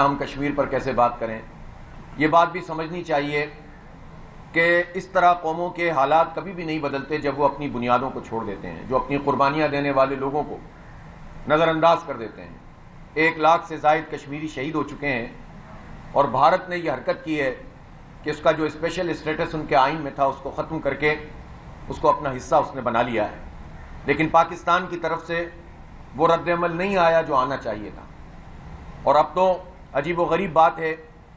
ہم کشمیر پر کیسے بات کریں. یہ بات بھی سمجھنی چاہیے کہ اس طرح قوموں کے حالات کبھی بھی نہیں بدلتے جب وہ اپنی بنیادوں کو چھوڑ دیتے ہیں, جو اپنی قربانیاں دینے والے لوگوں کو نظر انداز کر دیتے ہیں. 1 لاکھ سے زائد کشمیری شہید ہو چکے ہیں, اور بھارت نے یہ حرکت کی ہے کہ اس کا جو اسپیشل اسٹیٹس ان کے آئین میں تھا اس کو ختم کر کے اس کو اپنا حصہ اس نے بنا لیا ہے. لیکن پاکستان کی طرف سے وہ رد عمل نہیں آیا جو آنا چاہیے تھا. اور اب تو عجیب و غریب بات ہے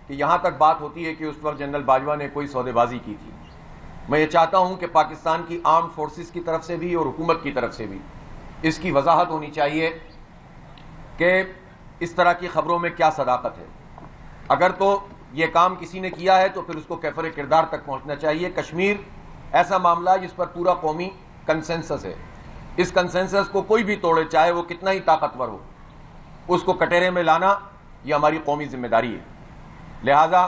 کہ یہاں تک بات ہوتی ہے کہ اس وقت جنرل باجوہ نے کوئی سودے بازی کی تھی. میں یہ چاہتا ہوں کہ پاکستان کی آرمڈ فورسز کی طرف سے بھی اور حکومت کی طرف سے بھی اس کی وضاحت ہونی چاہیے کہ اس طرح کی خبروں میں کیا صداقت ہے. اگر تو یہ کام کسی نے کیا ہے تو پھر اس کو کیفر کردار تک پہنچنا چاہیے. کشمیر ایسا معاملہ ہے جس پر پورا قومی کنسنسس ہے. اس کنسنسس کو کوئی بھی توڑے, چاہے وہ کتنا ہی طاقتور ہو, اس کو کٹہرے میں لانا یہ ہماری قومی ذمہ داری ہے. لہٰذا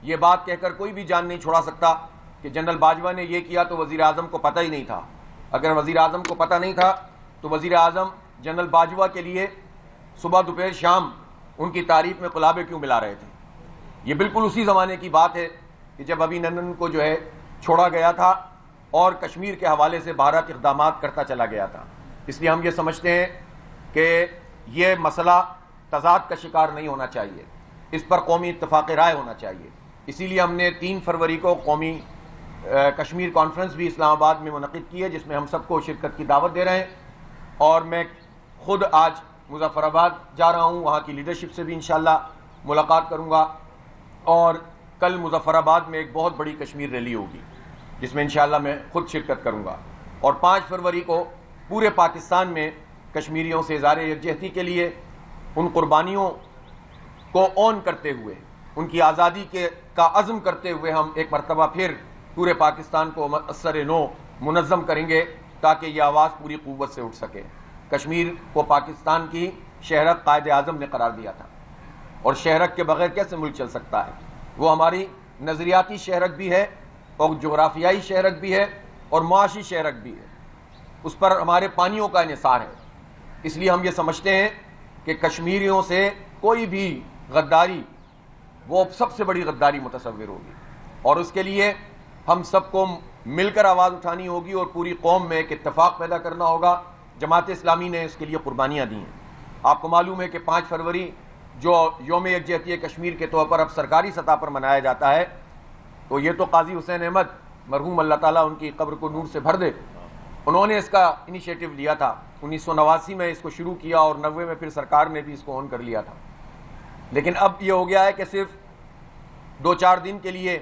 یہ بات کہہ کر کوئی بھی جان نہیں چھڑا سکتا کہ جنرل باجوہ نے یہ کیا تو وزیر اعظم کو پتہ ہی نہیں تھا. اگر وزیر اعظم کو پتہ نہیں تھا تو وزیر اعظم جنرل باجوہ کے لیے صبح دوپہر شام ان کی تعریف میں قلابے کیوں ملا رہے تھے. یہ بالکل اسی زمانے کی بات ہے کہ جب ابھی نندن کو جو ہے چھوڑا گیا تھا اور کشمیر کے حوالے سے بھارت اقدامات کرتا چلا گیا تھا. اس لیے ہم یہ سمجھتے ہیں کہ یہ مسئلہ تضاد کا شکار نہیں ہونا چاہیے, اس پر قومی اتفاق رائے ہونا چاہیے. اسی لیے ہم نے 3 فروری کو قومی کشمیر کانفرنس بھی اسلام آباد میں منعقد کی ہے, جس میں ہم سب کو شرکت کی دعوت دے رہے ہیں. اور میں خود آج مظفر آباد جا رہا ہوں, وہاں کی لیڈرشپ سے بھی انشاءاللہ ملاقات کروں گا, اور کل مظفر آباد میں ایک بہت بڑی کشمیر ریلی ہوگی جس میں انشاءاللہ میں خود شرکت کروں گا. اور 5 فروری کو پورے پاکستان میں کشمیریوں سے اظہار یکجہتی کے لیے ان قربانیوں کو اون کرتے ہوئے, ان کی آزادی کا عزم کرتے ہوئے ہم ایک مرتبہ پھر پورے پاکستان کو اثر نو منظم کریں گے تاکہ یہ آواز پوری قوت سے اٹھ سکے. کشمیر کو پاکستان کی شہرت قائد اعظم نے قرار دیا تھا, اور شہرت کے بغیر کیسے ملک چل سکتا ہے. وہ ہماری نظریاتی شہرت بھی ہے اور جغرافیائی شہرت بھی ہے اور معاشی شہرت بھی ہے. اس پر ہمارے پانیوں کا انحصار ہے. اس لیے ہم یہ سمجھتے ہیں کہ کشمیریوں سے کوئی بھی غداری وہ سب سے بڑی غداری متصور ہوگی, اور اس کے لیے ہم سب کو مل کر آواز اٹھانی ہوگی اور پوری قوم میں ایک اتفاق پیدا کرنا ہوگا. جماعت اسلامی نے اس کے لیے قربانیاں دی ہیں. آپ کو معلوم ہے کہ 5 فروری جو یوم یکجہتی کشمیر کے طور پر اب سرکاری سطح پر منایا جاتا ہے, تو یہ تو قاضی حسین احمد مرحوم اللہ تعالیٰ ان کی قبر کو نور سے بھر دے, انہوں نے اس کا انیشیٹو لیا تھا. 1989 میں اس کو شروع کیا اور 90 میں پھر سرکار نے بھی اس کو آن کر لیا تھا. لیکن اب یہ ہو گیا ہے کہ صرف 2-4 دن کے لیے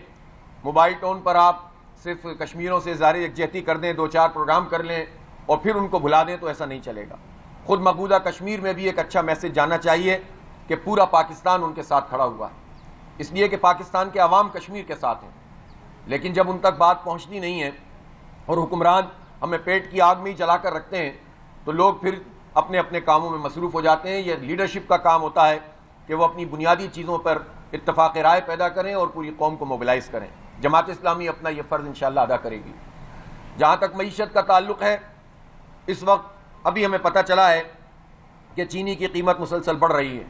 موبائل ٹون پر آپ صرف کشمیروں سے اظہار یکجہتی کر دیں, 2-4 پروگرام کر لیں اور پھر ان کو بھلا دیں, تو ایسا نہیں چلے گا. خود مقبوضہ کشمیر میں بھی ایک اچھا میسج جانا چاہیے کہ پورا پاکستان ان کے ساتھ کھڑا ہوا ہے, اس لیے کہ پاکستان کے عوام کشمیر کے ساتھ ہیں. لیکن جب ان تک بات پہنچتی نہیں ہے اور حکمران ہمیں پیٹ کی آگ میں ہی جلا کر رکھتے ہیں, تو لوگ پھر اپنے اپنے کاموں میں مصروف ہو جاتے ہیں. یہ لیڈرشپ کا کام ہوتا ہے کہ وہ اپنی بنیادی چیزوں پر اتفاق رائے پیدا کریں اور پوری قوم کو موبلائز کریں. جماعت اسلامی اپنا یہ فرض انشاءاللہ ادا کرے گی. جہاں تک معیشت کا تعلق ہے, اس وقت ابھی ہمیں پتہ چلا ہے کہ چینی کی قیمت مسلسل بڑھ رہی ہے.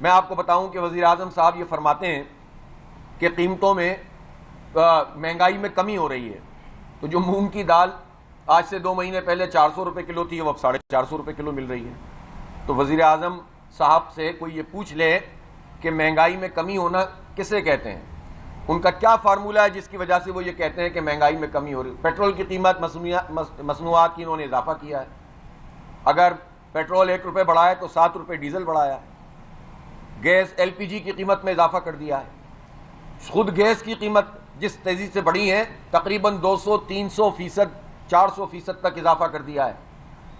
میں آپ کو بتاؤں کہ وزیر اعظم صاحب یہ فرماتے ہیں کہ قیمتوں میں مہنگائی میں کمی ہو رہی ہے. تو جو مونگ کی دال آج سے 2 مہینے پہلے 400 روپے کلو تھی, وہ اب 450 روپے کلو مل رہی ہے. تو وزیر اعظم صاحب سے کوئی یہ پوچھ لے کہ مہنگائی میں کمی ہونا کسے کہتے ہیں, ان کا کیا فارمولہ ہے جس کی وجہ سے وہ یہ کہتے ہیں کہ مہنگائی میں کمی ہو رہی ہے. پیٹرول کی قیمت مصنوعات کی انہوں نے اضافہ کیا ہے. اگر پیٹرول 1 روپے بڑھا ہے تو 7 روپے ڈیزل بڑھایا ہے. گیس LPG کی قیمت میں اضافہ کر دیا ہے. خود گیس کی قیمت جس تیزی سے بڑھی ہے تقریباً 200-300%, 400% تک اضافہ کر دیا ہے,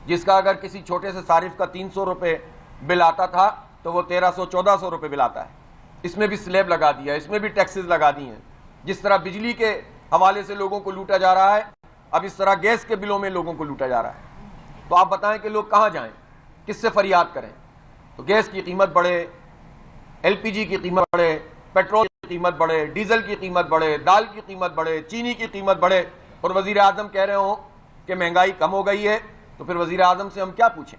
جس کا اگر کسی چھوٹے سے صارف کا 300 روپے بل آتا تھا تو وہ 1300-1400 روپے بل آتا ہے. اس میں بھی سلیب لگا دیا, اس میں بھی ٹیکسز لگا دی ہیں. جس طرح بجلی کے حوالے سے لوگوں کو لوٹا جا رہا ہے, اب اس طرح گیس کے بلوں میں لوگوں کو لوٹا جا رہا ہے. تو آپ بتائیں کہ لوگ کہاں جائیں, کس سے فریاد کریں. تو گیس کی قیمت بڑھے, LPG کی قیمت بڑھے, پیٹرول کی قیمت بڑھے, ڈیزل کی قیمت بڑھے, دال کی قیمت بڑھے, چینی کی قیمت بڑھے, اور وزیر اعظم کہہ رہے ہوں کہ مہنگائی کم ہو گئی ہے, تو پھر وزیر اعظم سے ہم کیا پوچھیں.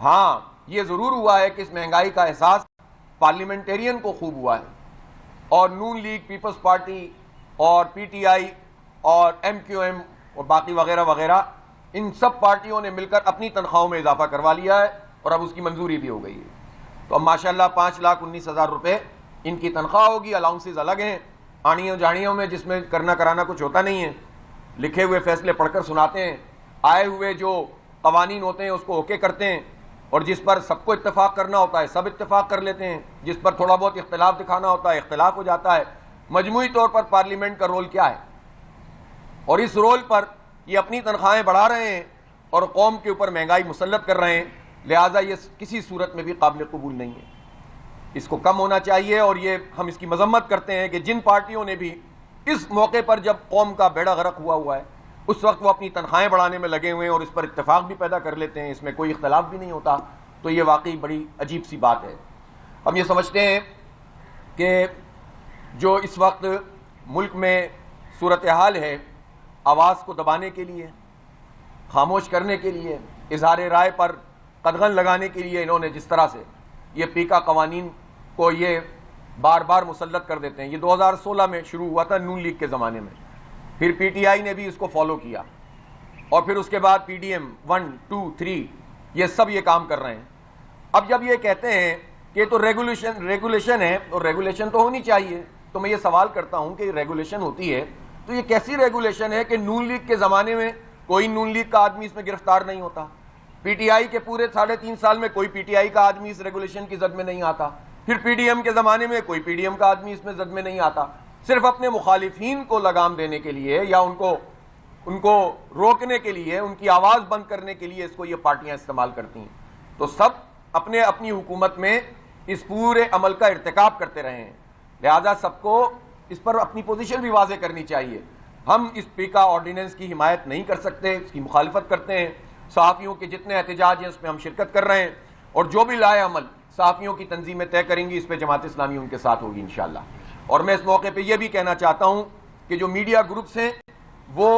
ہاں, یہ ضرور ہوا ہے کہ اس مہنگائی کا احساس پارلیمنٹیرین کو خوب ہوا ہے، اور نون لیگ، پیپلز پارٹی اور پی ٹی آئی اور ایم کیو ایم اور باقی وغیرہ وغیرہ، ان سب پارٹیوں نے مل کر اپنی تنخواہوں میں اضافہ کروا لیا ہے اور اب اس کی منظوری بھی ہو گئی ہے۔ تو اب ماشاءاللہ 5,19,000 روپے ان کی تنخواہ ہوگی، الاؤنسز الگ ہیں، آڑیوں جاڑیوں میں جس میں کرنا کرانا کچھ ہوتا نہیں ہے، لکھے ہوئے فیصلے پڑھ کر سناتے ہیں، آئے ہوئے جو قوانین ہوتے ہیں اس کو اوکے کرتے ہیں، اور جس پر سب کو اتفاق کرنا ہوتا ہے سب اتفاق کر لیتے ہیں، جس پر تھوڑا بہت اختلاف دکھانا ہوتا ہے اختلاف ہو جاتا ہے۔ مجموعی طور پر پارلیمنٹ کا رول کیا ہے؟ اور اس رول پر یہ اپنی تنخواہیں بڑھا رہے ہیں اور قوم کے اوپر مہنگائی مسلط کر رہے ہیں، لہٰذا یہ کسی صورت میں بھی قابل قبول نہیں ہے، اس کو کم ہونا چاہیے۔ اور یہ ہم اس کی مذمت کرتے ہیں کہ جن پارٹیوں نے بھی اس موقع پر جب قوم کا بیڑا غرق ہوا ہے اس وقت وہ اپنی تنخواہیں بڑھانے میں لگے ہوئے ہیں اور اس پر اتفاق بھی پیدا کر لیتے ہیں، اس میں کوئی اختلاف بھی نہیں ہوتا، تو یہ واقعی بڑی عجیب سی بات ہے۔ ہم یہ سمجھتے ہیں کہ جو اس وقت ملک میں صورتحال ہے، آواز کو دبانے کے لیے، خاموش کرنے کے لیے، اظہار رائے پر قدغن لگانے کے لیے انہوں نے جس طرح سے یہ پیکا قوانین کو یہ بار بار مسلط کر دیتے ہیں، یہ 2016 میں شروع ہوا تھا نون لیگ کے زمانے میں، پھر پی ٹی آئی نے بھی اس کو فالو کیا، اور پھر اس کے بعد پی ڈی ایم 1 2 3 یہ سب یہ کام کر رہے ہیں۔ اب جب یہ کہتے ہیں کہ یہ تو ریگولیشن ہے، اور ریگولیشن تو ہونی چاہیے، تو میں یہ سوال کرتا ہوں کہ ریگولیشن ہوتی ہے تو یہ کیسی ریگولیشن ہے کہ نون لیگ کے زمانے میں کوئی نون لیگ کا آدمی اس میں گرفتار نہیں ہوتا، پی ٹی آئی کے پورے 3.5 سال میں کوئی پی ٹی آئی کا آدمی اس ریگولیشن کی زد میں نہیں آتا، پھر پی ڈی ایم کے زمانے میں کوئی پی ڈی ایم کا آدمی اس میں زد میں نہیں آتا، صرف اپنے مخالفین کو لگام دینے کے لیے یا ان کو روکنے کے لیے، ان کی آواز بند کرنے کے لیے اس کو یہ پارٹیاں استعمال کرتی ہیں۔ تو سب اپنی حکومت میں اس پورے عمل کا ارتکاب کرتے رہے ہیں، لہذا سب کو اس پر اپنی پوزیشن بھی واضح کرنی چاہیے۔ ہم اس پیکا آرڈیننس کی حمایت نہیں کر سکتے، اس کی مخالفت کرتے ہیں، صحافیوں کے جتنے احتجاج ہیں اس میں ہم شرکت کر رہے ہیں، اور جو بھی لائے عمل صحافیوں کی تنظیمیں طے کریں گی اس پہ جماعت اسلامی ان کے ساتھ ہوگی انشاءاللہ۔ اور میں اس موقع پہ یہ بھی کہنا چاہتا ہوں کہ جو میڈیا گروپس ہیں وہ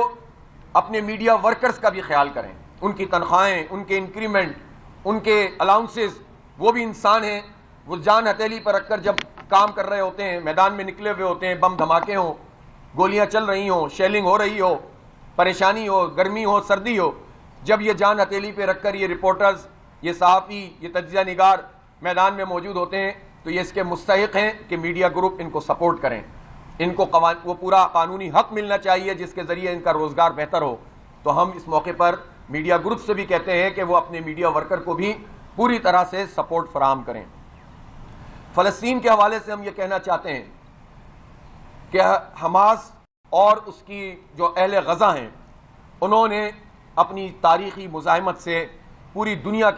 اپنے میڈیا ورکرز کا بھی خیال کریں، ان کی تنخواہیں، ان کے انکریمنٹ، ان کے الاؤنسز، وہ بھی انسان ہیں، وہ جان ہتھیلی پر رکھ کر جب کام کر رہے ہوتے ہیں، میدان میں نکلے ہوئے ہوتے ہیں، بم دھماکے ہوں، گولیاں چل رہی ہوں، شیلنگ ہو رہی ہو، پریشانی ہو، گرمی ہو، سردی ہو، جب یہ جان ہتھیلی پہ رکھ کر یہ رپورٹرز، یہ صحافی، یہ تجزیہ نگار میدان میں موجود ہوتے ہیں تو یہ اس کے مستحق ہیں کہ میڈیا گروپ ان کو سپورٹ کریں، ان کو وہ پورا قانونی حق ملنا چاہیے جس کے ذریعے ان کا روزگار بہتر ہو۔ تو ہم اس موقع پر میڈیا گروپ سے بھی کہتے ہیں کہ وہ اپنے میڈیا ورکر کو بھی پوری طرح سے سپورٹ فراہم کریں۔ فلسطین کے حوالے سے ہم یہ کہنا چاہتے ہیں کہ حماس اور اس کی جو اہل غزہ ہیں انہوں نے اپنی تاریخی مزاحمت سے پوری دنیا کے